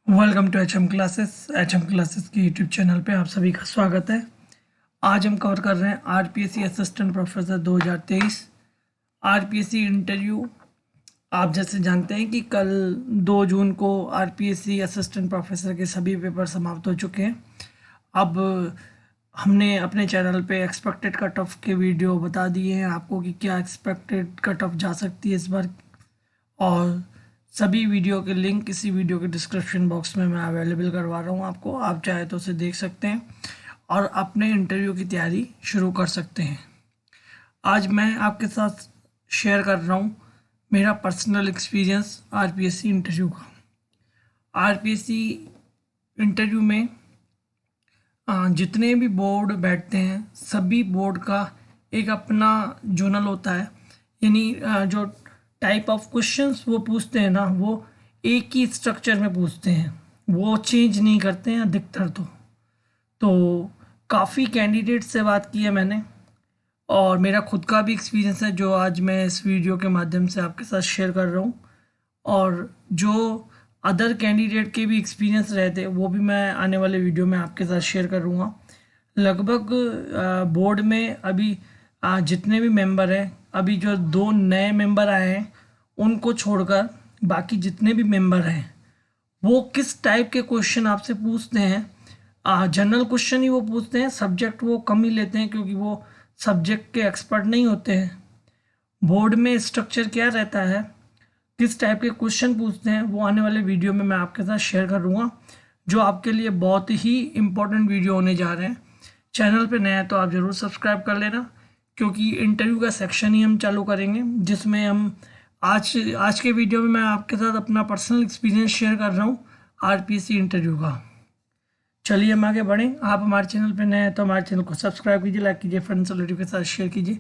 Welcome to H M classes की YouTube channel पे आप सभी का स्वागत है। आज हम कवर कर रहे हैं RPSC assistant professor 2023 RPSC interview. आप जैसे जानते हैं कि कल 2 जून को आरपीएससी असिस्टेंट प्रोफेसर के सभी पेपर समाप्त हो चुके हैं। अब हमने अपने चैनल पे एक्सपेक्टेड कट ऑफ के वीडियो बता दिए हैं आपको कि क्या एक्सपेक्टेड कट ऑफ जा सकती है इस बार, और सभी वीडियो के लिंक इसी वीडियो के डिस्क्रिप्शन बॉक्स में मैं अवेलेबल करवा रहा हूँ आपको। आप चाहे तो उसे देख सकते हैं और अपने इंटरव्यू की तैयारी शुरू कर सकते हैं। आज मैं आपके साथ शेयर कर रहा हूँ मेरा पर्सनल एक्सपीरियंस आरपीएससी इंटरव्यू का। आरपीएससी इंटरव्यू में जितने भी बोर्ड बैठते हैं सभी बोर्ड का एक अपना जोनल होता है, यानी जो टाइप ऑफ क्वेश्चंस वो पूछते हैं ना, वो एक ही स्ट्रक्चर में पूछते हैं, वो चेंज नहीं करते हैं अधिकतर। तो काफ़ी कैंडिडेट से बात की है मैंने, और मेरा खुद का भी एक्सपीरियंस है जो आज मैं इस वीडियो के माध्यम से आपके साथ शेयर कर रहा हूँ, और जो अदर कैंडिडेट के भी एक्सपीरियंस रहे थे वो भी मैं आने वाले वीडियो में आपके साथ शेयर करूँगा। लगभग बोर्ड में अभी जितने भी मेंबर हैं, अभी जो 2 नए मेंबर आए हैं उनको छोड़कर बाकी जितने भी मेंबर हैं वो किस टाइप के क्वेश्चन आपसे पूछते हैं। जनरल क्वेश्चन ही वो पूछते हैं, सब्जेक्ट वो कम ही लेते हैं क्योंकि वो सब्जेक्ट के एक्सपर्ट नहीं होते हैं। बोर्ड में स्ट्रक्चर क्या रहता है, किस टाइप के क्वेश्चन पूछते हैं, वो आने वाले वीडियो में मैं आपके साथ शेयर करूँगा, जो आपके लिए बहुत ही इम्पोर्टेंट वीडियो होने जा रहे हैं। चैनल पे नया है तो आप ज़रूर सब्सक्राइब कर लेना, क्योंकि इंटरव्यू का सेक्शन ही हम चालू करेंगे जिसमें हम आज के वीडियो में मैं आपके साथ अपना पर्सनल एक्सपीरियंस शेयर कर रहा हूँ आरपीएससी इंटरव्यू का। चलिए हम आगे बढ़ें। आप हमारे चैनल पर नए हैं तो हमारे चैनल को सब्सक्राइब कीजिए, लाइक कीजिए, फ्रेंड्स और रिलेटिव के साथ शेयर कीजिए,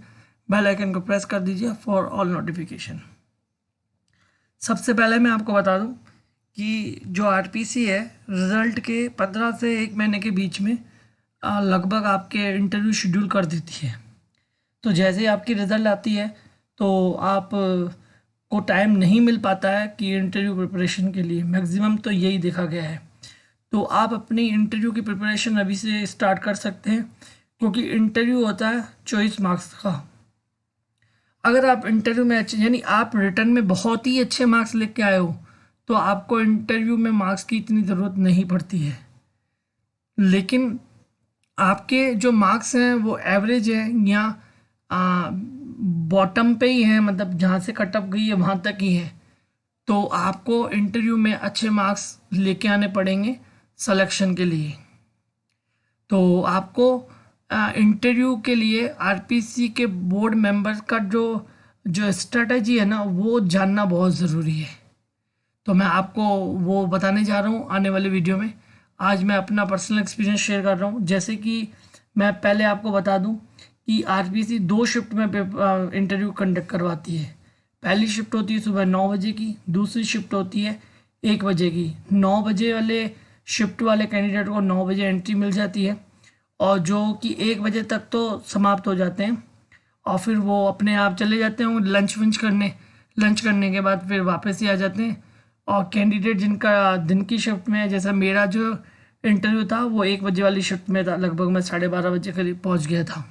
बेल आइकन को प्रेस कर दीजिए फॉर ऑल नोटिफिकेशन। सबसे पहले मैं आपको बता दूं कि जो आरपीएससी है, रिज़ल्ट के 15 से 1 महीने के बीच में लगभग आपके इंटरव्यू शेड्यूल कर देती है। तो जैसे ही आपकी रिज़ल्ट आती है तो आप को टाइम नहीं मिल पाता है कि इंटरव्यू प्रिपरेशन के लिए, मैक्सिमम तो यही देखा गया है। तो आप अपनी इंटरव्यू की प्रिपरेशन अभी से स्टार्ट कर सकते हैं, क्योंकि इंटरव्यू होता है 24 मार्क्स का। अगर आप इंटरव्यू में अच्छे, यानी आप रिटर्न में बहुत ही अच्छे मार्क्स लेके आए हो, तो आपको इंटरव्यू में मार्क्स की इतनी ज़रूरत नहीं पड़ती है। लेकिन आपके जो मार्क्स हैं वो एवरेज है या बॉटम पे ही है, मतलब जहाँ से कट ऑफ गई है वहाँ तक ही है, तो आपको इंटरव्यू में अच्छे मार्क्स लेके आने पड़ेंगे सिलेक्शन के लिए। तो आपको इंटरव्यू के लिए आरपीएससी के बोर्ड मेंबर्स का जो स्ट्रेटजी है ना, वो जानना बहुत ज़रूरी है। तो मैं आपको वो बताने जा रहा हूँ आने वाले वीडियो में। आज मैं अपना पर्सनल एक्सपीरियंस शेयर कर रहा हूँ। जैसे कि मैं पहले आपको बता दूँ कि आरपीएससी 2 शिफ्ट में इंटरव्यू कंडक्ट करवाती है। पहली शिफ्ट होती है सुबह 9 बजे की, दूसरी शिफ्ट होती है 1 बजे की। 9 बजे वाले शिफ्ट वाले कैंडिडेट को 9 बजे एंट्री मिल जाती है, और जो कि 1 बजे तक तो समाप्त हो जाते हैं, और फिर वो अपने आप चले जाते हैं लंच वंच करने। लंच करने के बाद फिर वापस ही आ जाते हैं। और कैंडिडेट जिनका दिन की शिफ्ट में है, जैसा मेरा जो इंटरव्यू था वो 1 बजे वाली शिफ्ट में था, लगभग मैं 12:30 बजे करीब पहुंच गया था।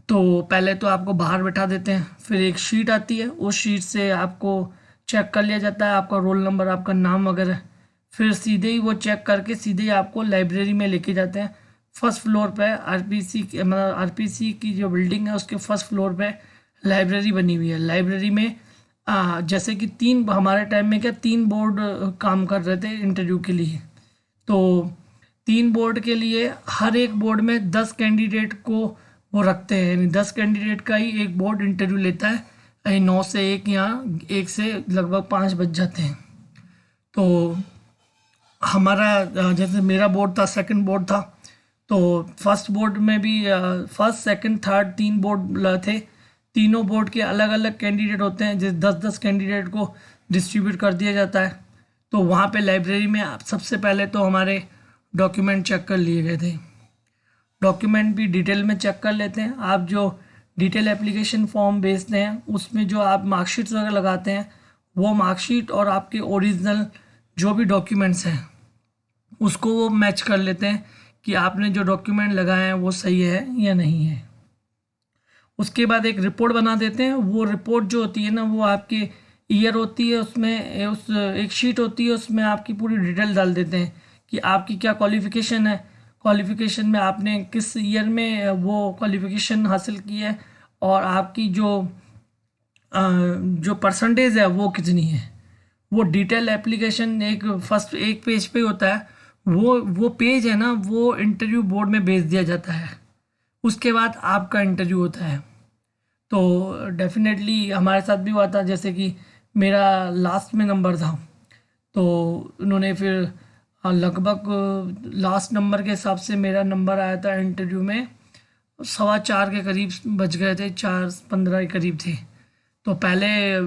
तो पहले तो आपको बाहर बैठा देते हैं, फिर एक शीट आती है, उस शीट से आपको चेक कर लिया जाता है आपका रोल नंबर, आपका नाम वगैरह। फिर सीधे ही वो चेक करके सीधे ही आपको लाइब्रेरी में लेके जाते हैं। फर्स्ट फ्लोर पे आरपीएससी मतलब आरपीएससी की जो बिल्डिंग है उसके फर्स्ट फ्लोर पे लाइब्रेरी बनी हुई है। लाइब्रेरी में जैसे कि 3 हमारे टाइम में क्या 3 बोर्ड काम कर रहे थे इंटरव्यू के लिए। तो 3 बोर्ड के लिए हर एक बोर्ड में 10 कैंडिडेट को वो रखते हैं, यानी 10 कैंडिडेट का ही एक बोर्ड इंटरव्यू लेता है। 9 से 1 या 1 से लगभग 5 बज जाते हैं। तो हमारा जैसे मेरा बोर्ड था, सेकंड बोर्ड था, तो फर्स्ट बोर्ड में भी फर्स्ट सेकंड थर्ड 3 बोर्ड थे। तीनों बोर्ड के अलग अलग कैंडिडेट होते हैं, जैसे 10-10 कैंडिडेट को डिस्ट्रीब्यूट कर दिया जाता है। तो वहाँ पे लाइब्रेरी में सबसे पहले तो हमारे डॉक्यूमेंट चेक कर लिए गए थे। डॉक्यूमेंट भी डिटेल में चेक कर लेते हैं। आप जो डिटेल एप्लीकेशन फॉर्म भेजते हैं उसमें जो आप मार्कशीट्स वगैरह लगाते हैं, वो मार्कशीट और आपके ओरिजिनल जो भी डॉक्यूमेंट्स हैं उसको वो मैच कर लेते हैं कि आपने जो डॉक्यूमेंट लगाए हैं वो सही है या नहीं है। उसके बाद एक रिपोर्ट बना देते हैं। वो रिपोर्ट जो होती है ना, वो आपके ईयर होती है, उसमें उस एक शीट होती है, उसमें आपकी पूरी डिटेल डाल देते हैं कि आपकी क्या क्वालिफ़िकेशन है, क्वालिफ़िकेशन में आपने किस ईयर में वो क्वालिफ़िकेशन हासिल की है, और आपकी जो परसेंटेज है वो कितनी है। वो डिटेल एप्लीकेशन एक पेज पे होता है। वो पेज है ना, वो इंटरव्यू बोर्ड में भेज दिया जाता है। उसके बाद आपका इंटरव्यू होता है। तो डेफिनेटली हमारे साथ भी हुआ था, जैसे कि मेरा लास्ट में नंबर था, तो उन्होंने फिर लगभग लास्ट नंबर के हिसाब से मेरा नंबर आया था इंटरव्यू में 4:15 के करीब बज गए थे, 4:15 के करीब थे। तो पहले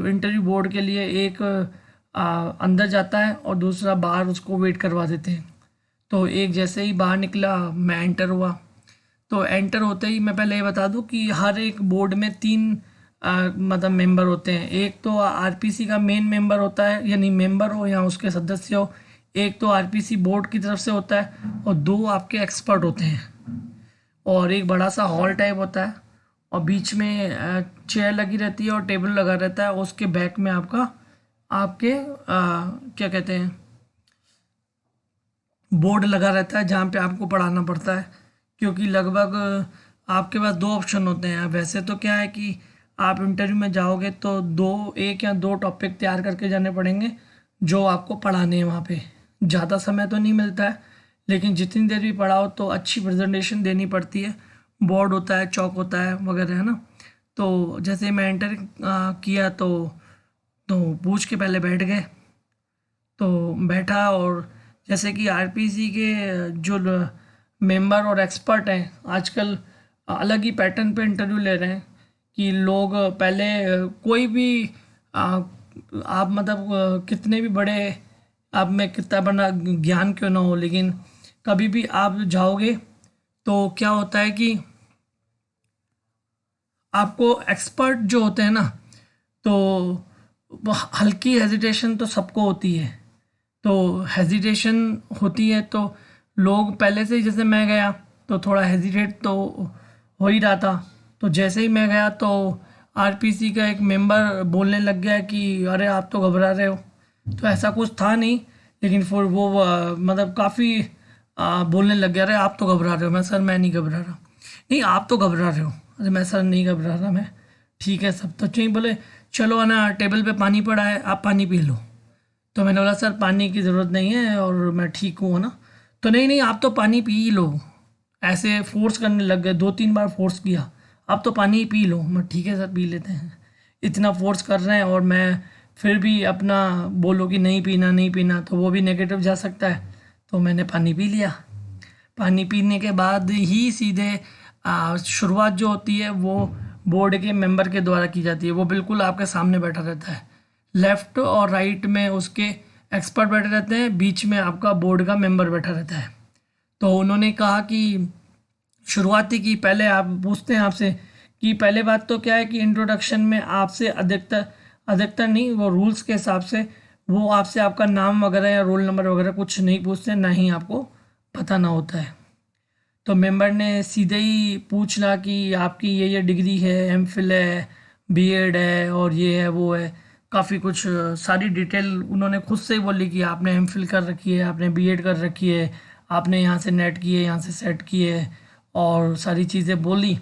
इंटरव्यू बोर्ड के लिए एक अंदर जाता है और दूसरा बाहर उसको वेट करवा देते हैं। तो एक जैसे ही बाहर निकला मैं एंटर हुआ। तो एंटर होते ही मैं पहले ये बता दूं कि हर एक बोर्ड में 3 मतलब मेंबर होते हैं। एक तो आरपीसी का मेन मेंबर होता है, यानी मेंबर हो या उसके सदस्य हो। एक तो आरपीसी बोर्ड की तरफ से होता है और 2 आपके एक्सपर्ट होते हैं। और एक बड़ा सा हॉल टाइप होता है और बीच में चेयर लगी रहती है और टेबल लगा रहता है। उसके बैक में आपके क्या कहते हैं, बोर्ड लगा रहता है जहाँ पे आपको पढ़ाना पड़ता है। क्योंकि लगभग आपके पास 2 ऑप्शन होते हैं। वैसे तो क्या है कि आप इंटरव्यू में जाओगे तो एक या दो टॉपिक तैयार करके जाने पड़ेंगे जो आपको पढ़ाने हैं वहाँ पे। ज़्यादा समय तो नहीं मिलता है, लेकिन जितनी देर भी पढ़ाओ तो अच्छी प्रेजेंटेशन देनी पड़ती है। बोर्ड होता है, चौक होता है वगैरह, है ना। तो जैसे मैं एंटर किया तो पूछ के पहले बैठ गए। तो बैठा, और जैसे कि आरपीसी के जो मेंबर और एक्सपर्ट हैं आजकल अलग ही पैटर्न पे इंटरव्यू ले रहे हैं कि लोग पहले कोई भी आप मतलब कितने भी बड़े आप में कितना बड़ा ज्ञान क्यों ना हो, लेकिन कभी भी आप जाओगे तो क्या होता है कि आपको एक्सपर्ट जो होते हैं ना, तो हल्की हेजिटेशन तो सबको होती है। तो हेजिटेशन होती है तो लोग पहले से ही, जैसे मैं गया तो थोड़ा हेजिटेट तो हो ही रहा था। तो जैसे ही मैं गया तो आरपीसी का एक मेंबर बोलने लग गया कि अरे आप तो घबरा रहे हो। तो ऐसा कुछ था नहीं, लेकिन फिर वो मतलब काफ़ी बोलने लग गया, अरे आप तो घबरा रहे हो। मैं सर मैं नहीं घबरा रहा। नहीं आप तो घबरा रहे हो। अरे मैं सर नहीं घबरा रहा मैं। ठीक है सब तो चाहिए। बोले चलो ना, टेबल पे पानी पड़ा है, आप पानी पी लो। तो मैंने बोला सर पानी की ज़रूरत नहीं है और मैं ठीक हूँ, है ना। तो नहीं नहीं आप तो पानी पी ही लो। ऐसे फोर्स करने लग गए, 2-3 बार फोर्स किया। आप तो पानी ही पी लो। मैं ठीक है सर पी लेते हैं। इतना फोर्स कर रहे हैं और मैं फिर भी अपना बोलो कि नहीं पीना नहीं पीना, तो वो भी नेगेटिव जा सकता है। तो मैंने पानी पी लिया। पानी पीने के बाद ही सीधे शुरुआत जो होती है वो बोर्ड के मेंबर के द्वारा की जाती है। वो बिल्कुल आपके सामने बैठा रहता है। लेफ्ट और राइट में उसके एक्सपर्ट बैठे रहते हैं, बीच में आपका बोर्ड का मेंबर बैठा रहता है। तो उन्होंने कहा कि शुरुआती की पहले आप पूछते हैं आपसे कि पहले बात तो क्या है कि इंट्रोडक्शन में आपसे अधिकतर अधिकतर नहीं, वो रूल्स के हिसाब से वो आपसे आपका नाम वगैरह या रोल नंबर वगैरह कुछ नहीं पूछते, ना ही आपको पता ना होता है। तो मेंबर ने सीधे ही पूछना कि आपकी ये डिग्री है, एमफिल है, बीएड है और ये है वो है। काफ़ी कुछ सारी डिटेल उन्होंने खुद से ही बोली कि आपने एमफिल कर रखी है, आपने बीएड कर रखी है, आपने यहाँ से नेट किए, यहाँ से सेट किए, और सारी चीज़ें बोली।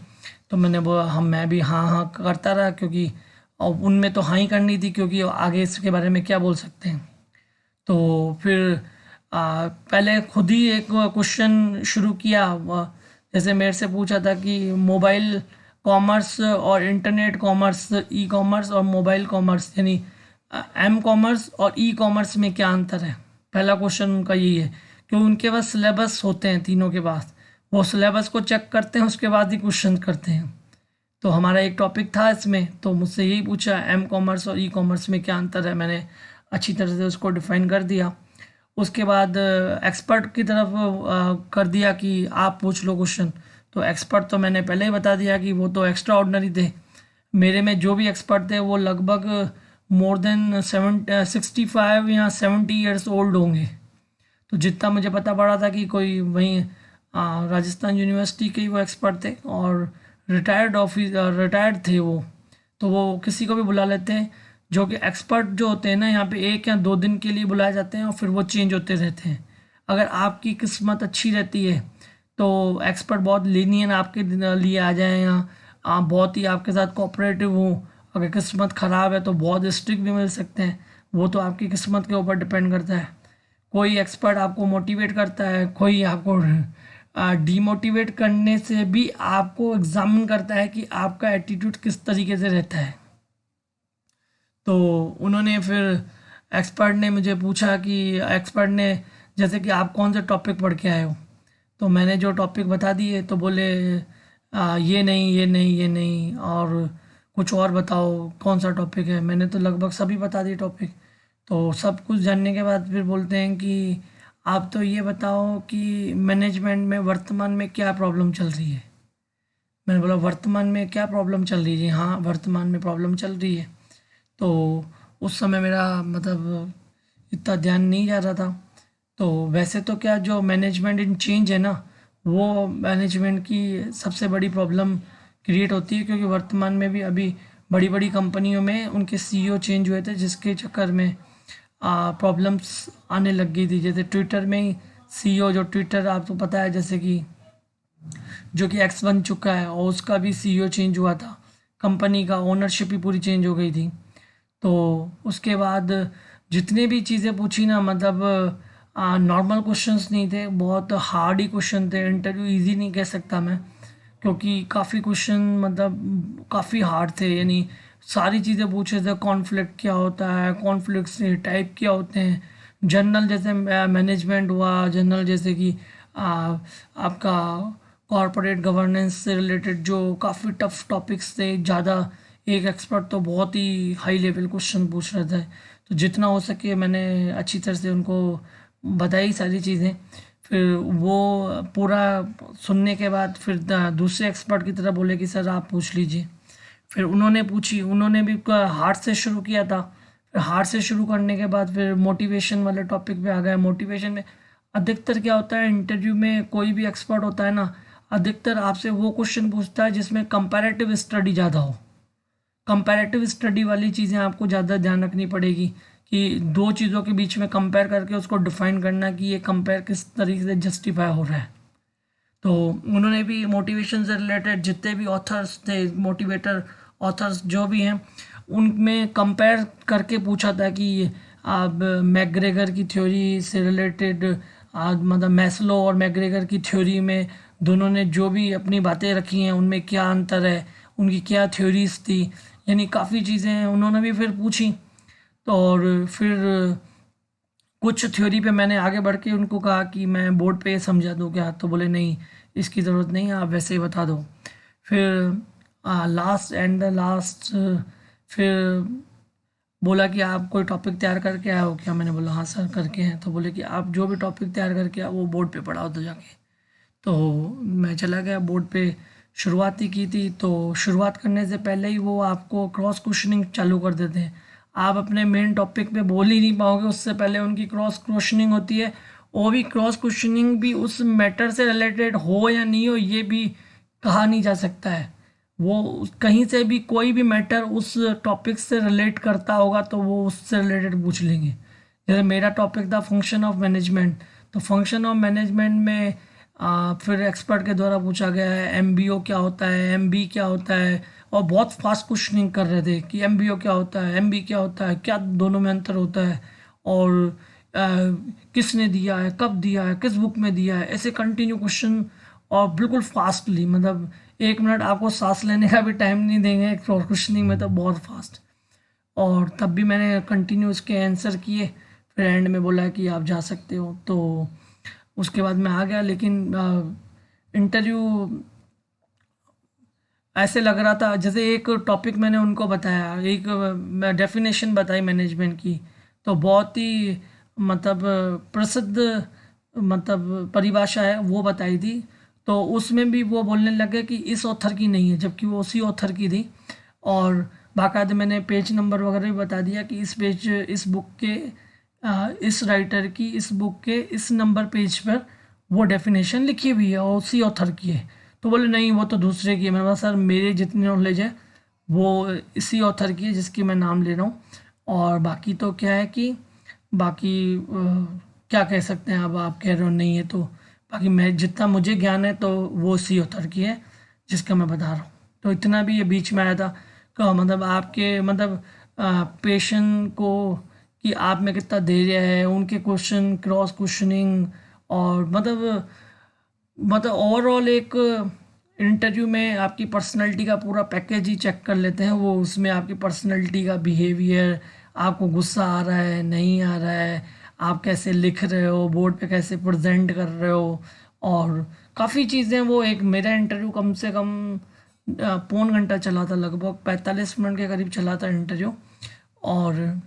तो मैंने बोला हम मैं भी हाँ हाँ करता रहा, क्योंकि और उनमें तो हाँ ही करनी थी, क्योंकि आगे इसके बारे में क्या बोल सकते हैं। तो फिर पहले खुद ही एक क्वेश्चन शुरू किया। जैसे मेरे से पूछा था कि मोबाइल कॉमर्स और इंटरनेट कॉमर्स, ई कॉमर्स और मोबाइल कॉमर्स, यानी एम कॉमर्स और ई कॉमर्स में क्या अंतर है। पहला क्वेश्चन उनका यही है, क्योंकि उनके पास सिलेबस होते हैं तीनों के पास। वो सिलेबस को चेक करते हैं, उसके बाद ही क्वेश्चन करते हैं। तो हमारा एक टॉपिक था इसमें, तो मुझसे यही पूछा एम कॉमर्स और ई कॉमर्स में क्या अंतर है। मैंने अच्छी तरह से उसको डिफाइन कर दिया। उसके बाद एक्सपर्ट की तरफ कर दिया कि आप पूछ लो क्वेश्चन। तो एक्सपर्ट तो मैंने पहले ही बता दिया कि वो तो एक्स्ट्रा ऑर्डिनरी थे। मेरे में जो भी एक्सपर्ट थे वो लगभग मोर देन 65 या 70 ईयर्स ओल्ड होंगे। तो जितना मुझे पता पड़ा था कि कोई वहीं राजस्थान यूनिवर्सिटी के ही वो एक्सपर्ट थे और रिटायर्ड थे वो। तो वो किसी को भी बुला लेते हैं, जो कि एक्सपर्ट जो होते हैं ना यहाँ पे 1 या 2 दिन के लिए बुलाए जाते हैं और फिर वो चेंज होते रहते हैं। अगर आपकी किस्मत अच्छी रहती है तो एक्सपर्ट बहुत लीनियन आपके लिए आ जाए या आप बहुत ही आपके साथ कोऑपरेटिव हो। अगर किस्मत ख़राब है तो बहुत स्ट्रिक्ट भी मिल सकते हैं, वो तो आपकी किस्मत के ऊपर डिपेंड करता है। कोई एक्सपर्ट आपको मोटिवेट करता है, कोई आपको डीमोटिवेट करने से भी आपको एग्जामिन करता है कि आपका एटीट्यूड किस तरीके से रहता है। तो उन्होंने फिर एक्सपर्ट ने मुझे पूछा कि एक्सपर्ट ने जैसे कि आप कौन से टॉपिक पढ़ के आए हो, तो मैंने जो टॉपिक बता दिए तो बोले ये नहीं ये नहीं ये नहीं और कुछ और बताओ कौन सा टॉपिक है। मैंने तो लगभग सभी बता दिए टॉपिक। तो सब कुछ जानने के बाद फिर बोलते हैं कि आप तो ये बताओ कि मैनेजमेंट में वर्तमान में क्या प्रॉब्लम चल रही है। मैंने बोला वर्तमान में क्या प्रॉब्लम चल रही है जी, हाँ वर्तमान में प्रॉब्लम चल रही है। तो उस समय मेरा मतलब इतना ध्यान नहीं जा रहा था। तो वैसे तो क्या जो मैनेजमेंट इन चेंज है ना, वो मैनेजमेंट की सबसे बड़ी प्रॉब्लम क्रिएट होती है, क्योंकि वर्तमान में भी अभी बड़ी बड़ी कंपनियों में उनके सीईओ चेंज हुए थे, जिसके चक्कर में प्रॉब्लम्स आने लग गई थी। जैसे ट्विटर में ही सीईओ, जो ट्विटर आपको पता है जैसे कि जो कि एक्स बन चुका है, और उसका भी सीईओ चेंज हुआ था, कंपनी का ओनरशिप ही पूरी चेंज हो गई थी। तो उसके बाद जितने भी चीज़ें पूछी ना, मतलब नॉर्मल क्वेश्चंस नहीं थे, बहुत हार्ड ही क्वेश्चन थे। इंटरव्यू इजी नहीं कह सकता मैं, क्योंकि काफ़ी क्वेश्चन मतलब काफ़ी हार्ड थे। यानी सारी चीज़ें पूछे थे, कॉन्फ्लिक्ट क्या होता है, कॉन्फ्लिक्ट से टाइप क्या होते हैं, जनरल जैसे मैनेजमेंट हुआ, जनरल जैसे कि आपका कॉरपोरेट गवर्नेंस से रिलेटेड जो काफ़ी टफ टॉपिक्स थे ज़्यादा। एक एक्सपर्ट तो बहुत ही हाई लेवल क्वेश्चन पूछ रहे थे, तो जितना हो सके मैंने अच्छी तरह से उनको बताई सारी चीज़ें। फिर वो पूरा सुनने के बाद फिर दूसरे एक्सपर्ट की तरह बोले कि सर आप पूछ लीजिए। फिर उन्होंने पूछी, उन्होंने भी हार्ड से शुरू किया था। फिर हार्ड से शुरू करने के बाद फिर मोटिवेशन वाले टॉपिक पे आ गए। मोटिवेशन में अधिकतर क्या होता है, इंटरव्यू में कोई भी एक्सपर्ट होता है ना, अधिकतर आपसे वो क्वेश्चन पूछता है जिसमें कंपैरेटिव स्टडी ज़्यादा हो। कंपैरेटिव स्टडी वाली चीज़ें आपको ज़्यादा ध्यान रखनी पड़ेगी कि दो चीज़ों के बीच में कंपेयर करके उसको डिफाइन करना कि ये कंपेयर किस तरीके से जस्टिफाई हो रहा है। तो उन्होंने भी मोटिवेशन से रिलेटेड जितने भी ऑथर्स थे, मोटिवेटर ऑथर्स जो भी हैं, उनमें कंपेयर करके पूछा था कि आप मैकग्रेगर की थ्योरी से रिलेटेड मतलब मैस्लो और मैकग्रेगर की थ्योरी में दोनों ने जो भी अपनी बातें रखी हैं उनमें क्या अंतर है, उनकी क्या थ्योरीज थी। यानी काफ़ी चीज़ें उन्होंने भी फिर पूछी। तो और फिर कुछ थ्योरी पे मैंने आगे बढ़ के उनको कहा कि मैं बोर्ड पे समझा दूँ क्या, तो बोले नहीं इसकी ज़रूरत नहीं, आप वैसे ही बता दो। फिर लास्ट फिर बोला कि आप कोई टॉपिक तैयार करके आए हो क्या। मैंने बोला हाँ सर करके हैं। तो बोले कि आप जो भी टॉपिक तैयार करके आओ वो बोर्ड पे पढ़ाओ तो जाके। तो मैं चला गया बोर्ड पे, शुरुआत ही की थी। तो शुरुआत करने से पहले ही वो आपको क्रॉस क्वेश्चनिंग चालू कर देते हैं। आप अपने मेन टॉपिक पे बोल ही नहीं पाओगे, उससे पहले उनकी क्रॉस क्वेश्चनिंग होती है। वो भी क्रॉस क्वेश्चनिंग भी उस मैटर से रिलेटेड हो या नहीं हो ये भी कहा नहीं जा सकता है। वो कहीं से भी कोई भी मैटर उस टॉपिक से रिलेट करता होगा तो वो उससे रिलेटेड पूछ लेंगे। जैसे मेरा टॉपिक था फंक्शन ऑफ मैनेजमेंट, तो फंक्शन ऑफ मैनेजमेंट में फिर एक्सपर्ट के द्वारा पूछा गया है एमबीओ क्या होता है, एमबी क्या होता है। और बहुत फास्ट क्वेश्चनिंग कर रहे थे कि एमबीओ क्या होता है, एमबी क्या होता है, क्या दोनों में अंतर होता है, और किसने दिया है, कब दिया है, किस बुक में दिया है, ऐसे कंटिन्यू क्वेश्चन। और बिल्कुल फास्टली, मतलब 1 मिनट आपको सांस लेने का भी टाइम नहीं देंगे क्वेश्चनिंग में, तो बहुत फास्ट। और तब भी मैंने कंटिन्यू उसके आंसर किए। फिर एंड में बोला कि आप जा सकते हो, तो उसके बाद मैं आ गया। लेकिन इंटरव्यू ऐसे लग रहा था जैसे एक टॉपिक मैंने उनको बताया, एक डेफिनेशन बताई मैनेजमेंट की, तो बहुत ही मतलब प्रसिद्ध मतलब परिभाषा है वो बताई थी। तो उसमें भी वो बोलने लगे कि इस ऑथर की नहीं है, जबकि वो उसी ऑथर की थी। और बाकायदा मैंने पेज नंबर वगैरह भी बता दिया कि इस बुक के इस राइटर की इस बुक के इस नंबर पेज पर वो डेफिनेशन लिखी हुई है और उसी ऑथर की है। तो बोले नहीं वो तो दूसरे की है। मैंने बोला सर मेरी जितनी नॉलेज है वो इसी ऑथर की है जिसकी मैं नाम ले रहा हूँ, और बाकी तो क्या है कि बाकी क्या कह सकते हैं, अब आप कह रहे हो नहीं है तो बाकी मैं जितना मुझे ज्ञान है तो वो उसी ऑथर की है जिसका मैं बता रहा हूँ। तो इतना भी ये बीच में आया था का मतलब आपके मतलब पेशेंट को कि आप में कितना धैर्य है, उनके क्वेश्चन क्रॉस क्वेश्चनिंग, और मतलब ओवरऑल एक इंटरव्यू में आपकी पर्सनैलिटी का पूरा पैकेज ही चेक कर लेते हैं वो। उसमें आपकी पर्सनैलिटी का बिहेवियर, आपको गुस्सा आ रहा है नहीं आ रहा है, आप कैसे लिख रहे हो, बोर्ड पे कैसे प्रेजेंट कर रहे हो, और काफ़ी चीज़ें। वो एक मेरा इंटरव्यू कम से कम पौन घंटा चला था, लगभग 45 मिनट के करीब चला था इंटरव्यू। और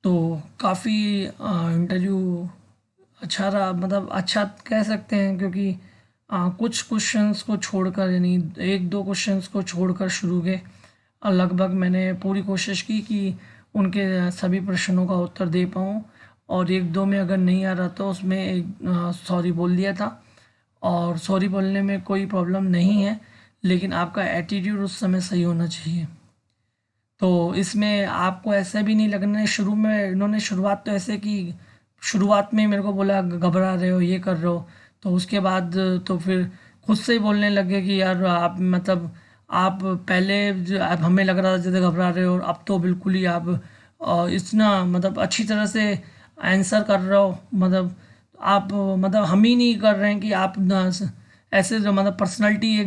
तो काफ़ी इंटरव्यू अच्छा रहा, मतलब अच्छा कह सकते हैं, क्योंकि कुछ क्वेश्चंस को छोड़कर यानी एक दो क्वेश्चंस को छोड़कर शुरू के लगभग मैंने पूरी कोशिश की कि उनके सभी प्रश्नों का उत्तर दे पाऊँ, और एक दो में अगर नहीं आ रहा तो उसमें सॉरी बोल दिया था। और सॉरी बोलने में कोई प्रॉब्लम नहीं है, लेकिन आपका एटीट्यूड उस समय सही होना चाहिए। तो इसमें आपको ऐसा भी नहीं लगना है। शुरू में इन्होंने शुरुआत तो ऐसे की, शुरुआत में ही मेरे को बोला घबरा रहे हो ये कर रहे हो, तो उसके बाद तो फिर खुद से ही बोलने लगे कि यार आप मतलब आप पहले आप हमें लग रहा था जैसे घबरा रहे हो, अब तो बिल्कुल ही आप इतना मतलब अच्छी तरह से आंसर कर रहे हो। मतलब आप मतलब हम ही नहीं कर रहे हैं कि आप ऐसे जो मतलब पर्सनालिटी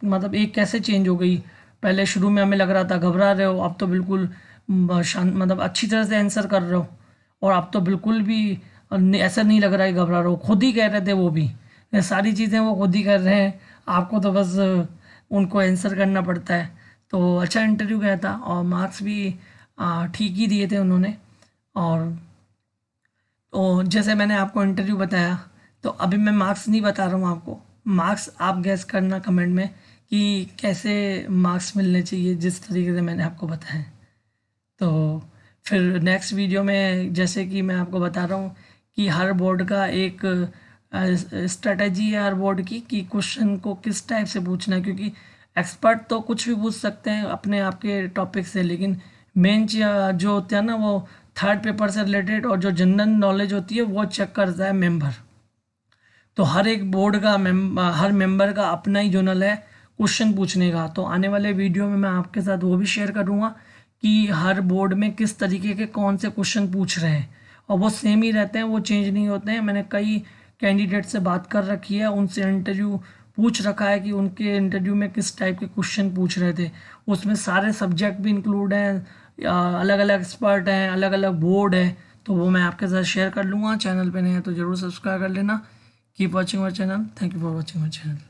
मतलब एक कैसे चेंज हो गई। पहले शुरू में हमें लग रहा था घबरा रहे हो, अब तो बिल्कुल शांत मतलब अच्छी तरह से आंसर कर रहे हो, और अब तो बिल्कुल भी ऐसा नहीं लग रहा है घबरा रहे हो। खुद ही कह रहे थे वो भी, ये सारी चीज़ें वो खुद ही कर रहे हैं, आपको तो बस उनको आंसर करना पड़ता है। तो अच्छा इंटरव्यू गया था, और मार्क्स भी ठीक ही दिए थे उन्होंने। और तो जैसे मैंने आपको इंटरव्यू बताया, तो अभी मैं मार्क्स नहीं बता रहा हूँ आपको, मार्क्स आप गैस करना कमेंट में कि कैसे मार्क्स मिलने चाहिए जिस तरीके से मैंने आपको बताया। तो फिर नेक्स्ट वीडियो में जैसे कि मैं आपको बता रहा हूँ कि हर बोर्ड का एक स्ट्रेटजी है हर बोर्ड की कि क्वेश्चन को किस टाइप से पूछना है, क्योंकि एक्सपर्ट तो कुछ भी पूछ सकते हैं अपने आप के टॉपिक से, लेकिन मेन जो होता है ना वो थर्ड पेपर से रिलेटेड और जो जनरल नॉलेज होती है वो चेक करता है मेंबर। तो हर एक बोर्ड का हर मेंबर का अपना ही जोनल है क्वेश्चन पूछने का। तो आने वाले वीडियो में मैं आपके साथ वो भी शेयर करूँगा कि हर बोर्ड में किस तरीके के कौन से क्वेश्चन पूछ रहे हैं, और वो सेम ही रहते हैं, वो चेंज नहीं होते हैं। मैंने कई कैंडिडेट से बात कर रखी है, उनसे इंटरव्यू पूछ रखा है कि उनके इंटरव्यू में किस टाइप के क्वेश्चन पूछ रहे थे। उसमें सारे सब्जेक्ट भी इंक्लूड हैं, अलग अलग एक्सपर्ट हैं, अलग अलग बोर्ड है। तो वो मैं आपके साथ शेयर कर लूँगा। चैनल पे नए हैं तो ज़रूर सब्सक्राइब कर लेना। Keep watching our channel. Thank you for watching my channel.